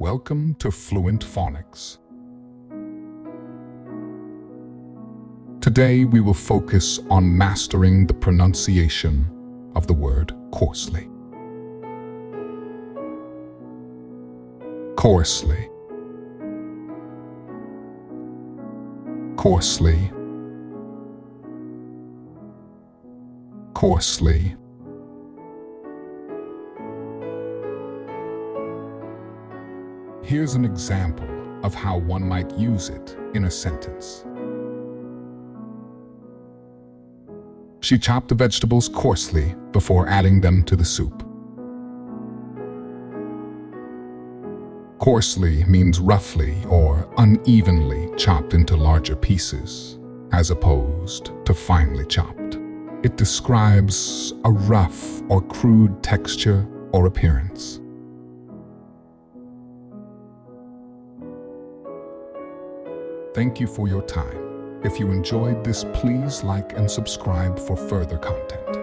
Welcome to Fluent Phonics. Today we will focus on mastering the pronunciation of the word coarsely. Coarsely. Coarsely. Coarsely. Here's an example of how one might use it in a sentence. She chopped the vegetables coarsely before adding them to the soup. Coarsely means roughly or unevenly chopped into larger pieces, as opposed to finely chopped. It describes a rough or crude texture or appearance. Thank you for your time. If you enjoyed this, please like and subscribe for further content.